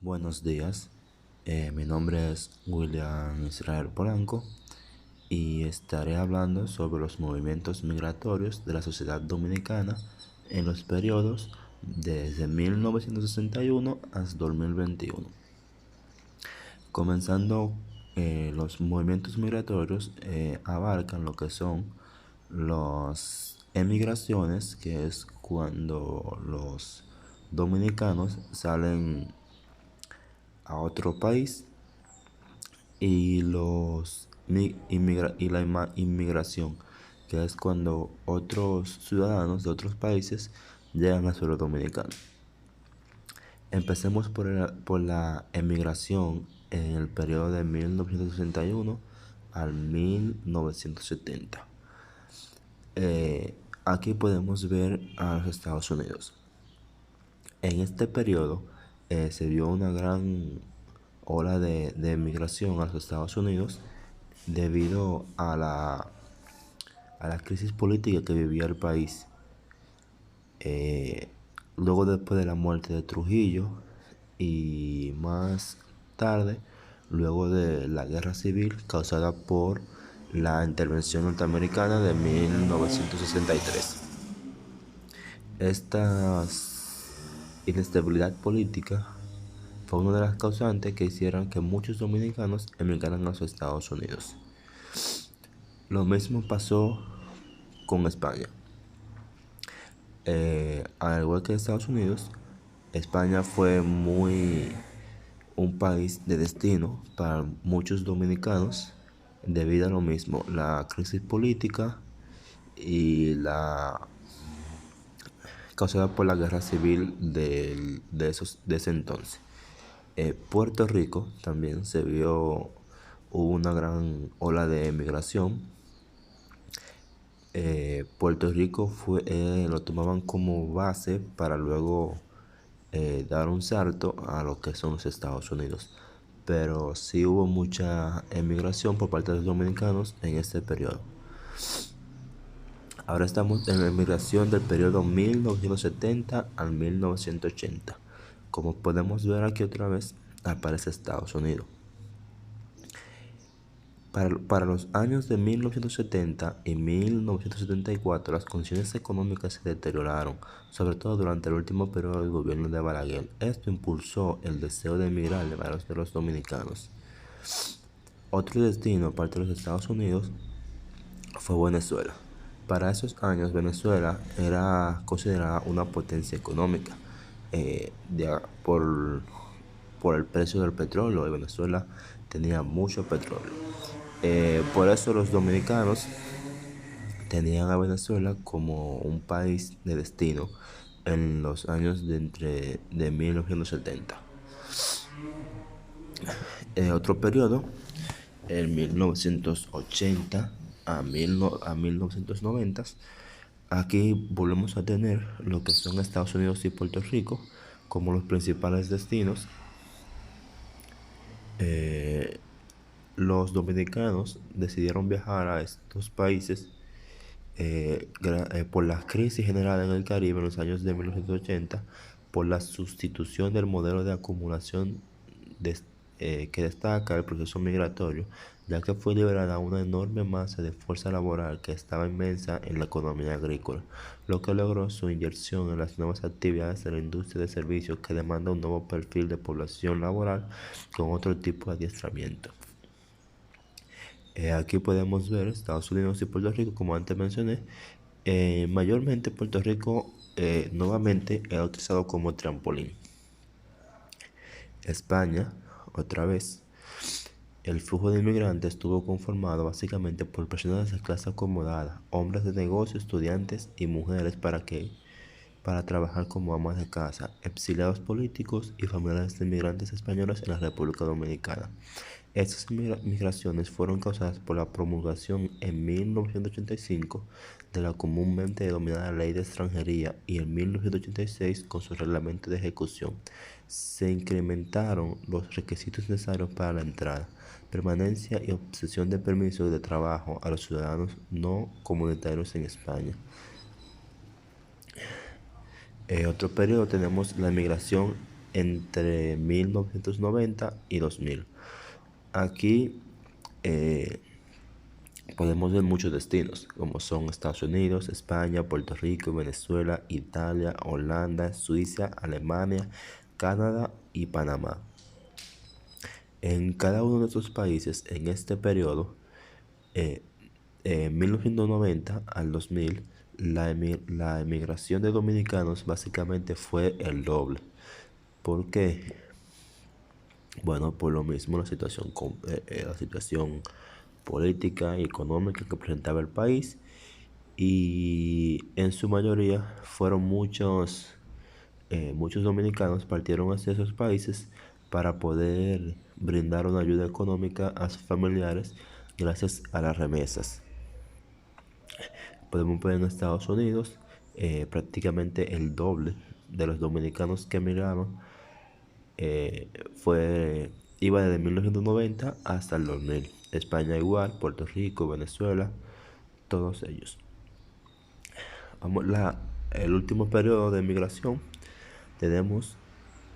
Buenos días, mi nombre es William Israel Polanco y estaré hablando sobre los movimientos migratorios de la sociedad dominicana en los periodos desde 1961 hasta 2021. Comenzando, los movimientos migratorios abarcan lo que son las emigraciones, que es cuando los dominicanos salen a otro país y la inmigración, que es cuando otros ciudadanos de otros países llegan a suelo dominicano. Empecemos por la emigración en el periodo de 1961 al 1970. Aquí podemos ver a los Estados Unidos. En este periodo se vio una gran ola de migración a los Estados Unidos debido a la crisis política que vivía el país. Eh, Luego, después de la muerte de Trujillo y más tarde, luego de la guerra civil causada por la intervención norteamericana de 1963. Esta inestabilidad política fue una de las causantes que hicieron que muchos dominicanos emigraran a los Estados Unidos. Lo mismo pasó con España. Al igual que Estados Unidos, España fue un país de destino para muchos dominicanos debido a lo mismo, la crisis política y la causada por la guerra civil de ese entonces. Puerto Rico también hubo una gran ola de emigración. Puerto Rico lo tomaban como base para luego dar un salto a lo que son los Estados Unidos. Pero sí hubo mucha emigración por parte de los dominicanos en este periodo. Ahora estamos en la emigración del periodo 1970 al 1980. Como podemos ver aquí otra vez, aparece Estados Unidos. Para los años de 1970 y 1974, las condiciones económicas se deterioraron, sobre todo durante el último periodo del gobierno de Balaguer. Esto impulsó el deseo de emigrar de varios de los dominicanos. Otro destino, aparte de los Estados Unidos, fue Venezuela. Para esos años, Venezuela era considerada una potencia económica eh, de- por, por el precio del petróleo, y Venezuela tenía mucho petróleo. Por eso los dominicanos tenían a Venezuela como un país de destino en los años de 1970. Otro periodo, en 1980 a 1990, aquí volvemos a tener lo que son Estados Unidos y Puerto Rico como los principales destinos. Eh, los dominicanos decidieron viajar a estos países por la crisis generada en el Caribe en los años de 1980, por la sustitución del modelo de acumulación des- que destaca el proceso migratorio, ya que fue liberada una enorme masa de fuerza laboral que estaba inmensa en la economía agrícola, lo que logró su inyección en las nuevas actividades de la industria de servicios que demanda un nuevo perfil de población laboral con otro tipo de adiestramiento. Aquí podemos ver Estados Unidos y Puerto Rico, como antes mencioné. Mayormente Puerto Rico nuevamente era utilizado como trampolín. España, otra vez, el flujo de inmigrantes estuvo conformado básicamente por personas de clase acomodada, hombres de negocio, estudiantes y mujeres para trabajar como amas de casa, exiliados políticos y familiares de inmigrantes españoles en la República Dominicana. Estas migraciones fueron causadas por la promulgación en 1985 de la comúnmente denominada Ley de Extranjería y en 1986 con su reglamento de ejecución. Se incrementaron los requisitos necesarios para la entrada, permanencia y obtención de permisos de trabajo a los ciudadanos no comunitarios en España. Otro periodo tenemos la migración entre 1990 y 2000. Aquí podemos ver muchos destinos, como son Estados Unidos, España, Puerto Rico, Venezuela, Italia, Holanda, Suiza, Alemania, Canadá y Panamá. En cada uno de estos países, en este periodo, eh, en 1990 al 2000, la emigración de dominicanos básicamente fue el doble. ¿Por qué? Bueno, por lo mismo la situación política y económica que presentaba el país, y en su mayoría fueron muchos dominicanos partieron hacia esos países para poder brindar una ayuda económica a sus familiares gracias a las remesas. Podemos ver en Estados Unidos prácticamente el doble de los dominicanos que emigraron eh, iba desde 1990 hasta el 2000. España igual, Puerto Rico, Venezuela, todos ellos. Vamos, el último periodo de migración tenemos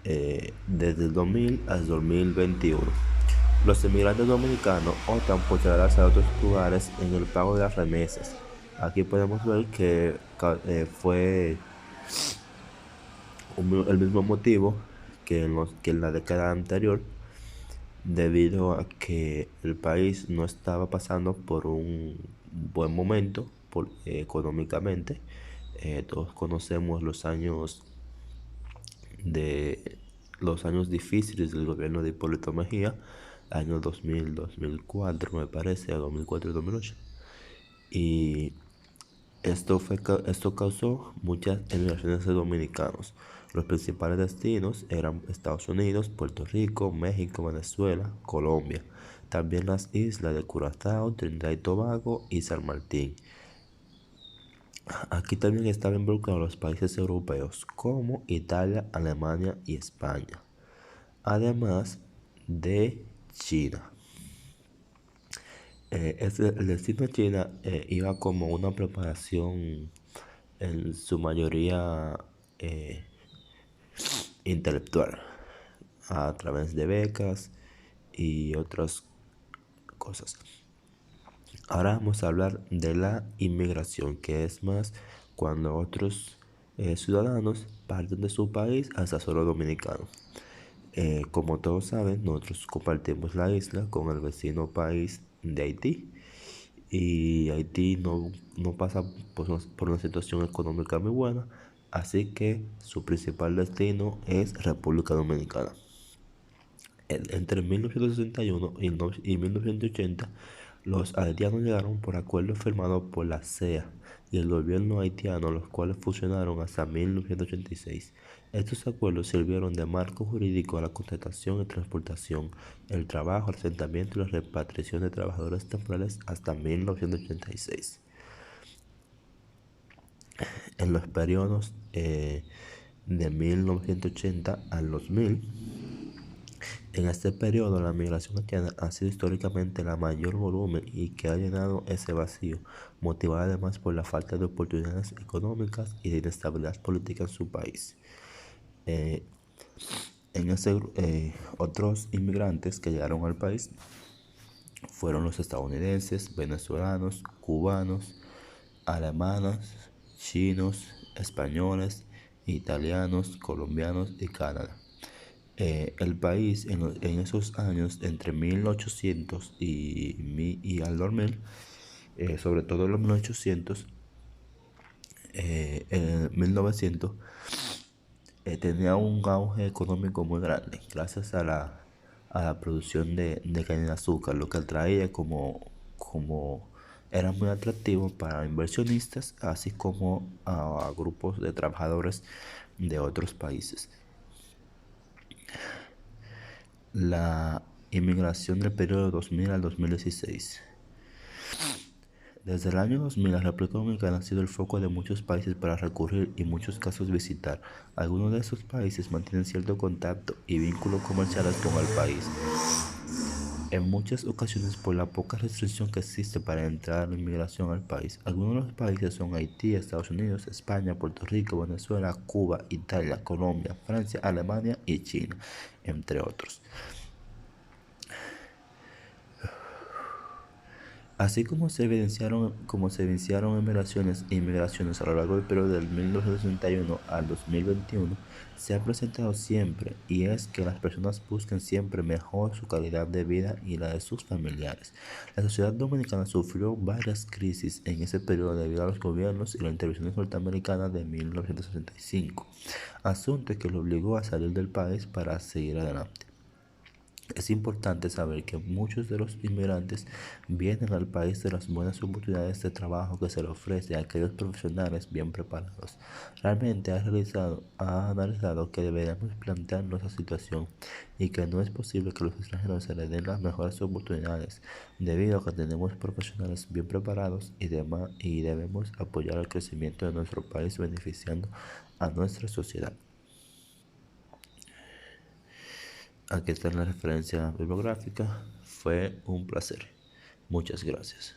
desde el 2000 al 2021. Los inmigrantes dominicanos optan por trasladarse a otros lugares en el pago de las remesas. Aquí podemos ver que fue el mismo motivo que en la década anterior, debido a que el país no estaba pasando por un buen momento económicamente. Todos conocemos de los años difíciles del gobierno de Hipólito Mejía, años 2000, 2004 me parece, a 2004 y 2008. Y esto causó muchas emigraciones de dominicanos. Los principales destinos eran Estados Unidos, Puerto Rico, México, Venezuela, Colombia. También las islas de Curazao, Trinidad y Tobago y San Martín. Aquí también estaban involucrados los países europeos como Italia, Alemania y España, además de China. El destino de China iba como una preparación en su mayoría eh, intelectual, a través de becas y otras cosas. Ahora vamos a hablar de la inmigración, que es más cuando otros ciudadanos parten de su país hasta solo dominicanos. Como todos saben, nosotros compartimos la isla con el vecino país de Haití, y Haití no pasa por una situación económica muy buena, así que su principal destino es República Dominicana. Entre 1961 y 1980, los haitianos llegaron por acuerdo firmado por la CEA y el gobierno haitiano, los cuales funcionaron hasta 1986. Estos acuerdos sirvieron de marco jurídico a la contratación y transportación, el trabajo, el asentamiento y la repatriación de trabajadores temporales hasta 1986. En los periodos de 1980 al 2000, en este periodo, la migración haitiana ha sido históricamente la mayor volumen y que ha llenado ese vacío, motivada además por la falta de oportunidades económicas y de inestabilidad política en su país. Eh, Otros inmigrantes que llegaron al país fueron los estadounidenses, venezolanos, cubanos, alemanes, chinos, españoles, italianos, colombianos y Canadá. El país en esos años, entre 1800 y al 2000, sobre todo en los 1800, en 1900, tenía un auge económico muy grande gracias a la producción de caña de azúcar, lo que atraía como era muy atractivo para inversionistas, así como a grupos de trabajadores de otros países. La inmigración del periodo 2000 al 2016. Desde el año 2000, la República Dominicana ha sido el foco de muchos países para recurrir y en muchos casos visitar. Algunos de esos países mantienen cierto contacto y vínculos comerciales con el país. En muchas ocasiones, por la poca restricción que existe para entrar la inmigración al país, algunos de los países son Haití, Estados Unidos, España, Puerto Rico, Venezuela, Cuba, Italia, Colombia, Francia, Alemania y China, entre otros. Así como se evidenciaron emigraciones e inmigraciones a lo largo del periodo del 1961 al 2021, se ha presentado siempre, y es que las personas buscan siempre mejor su calidad de vida y la de sus familiares. La sociedad dominicana sufrió varias crisis en ese periodo debido a los gobiernos y las intervenciones norteamericanas de 1965, asunto que lo obligó a salir del país para seguir adelante. Es importante saber que muchos de los inmigrantes vienen al país de las buenas oportunidades de trabajo que se les ofrece a aquellos profesionales bien preparados. Realmente ha analizado que deberíamos plantearnos la situación y que no es posible que los extranjeros se les den las mejores oportunidades, debido a que tenemos profesionales bien preparados y debemos apoyar el crecimiento de nuestro país beneficiando a nuestra sociedad. Aquí está la referencia bibliográfica. Fue un placer. Muchas gracias.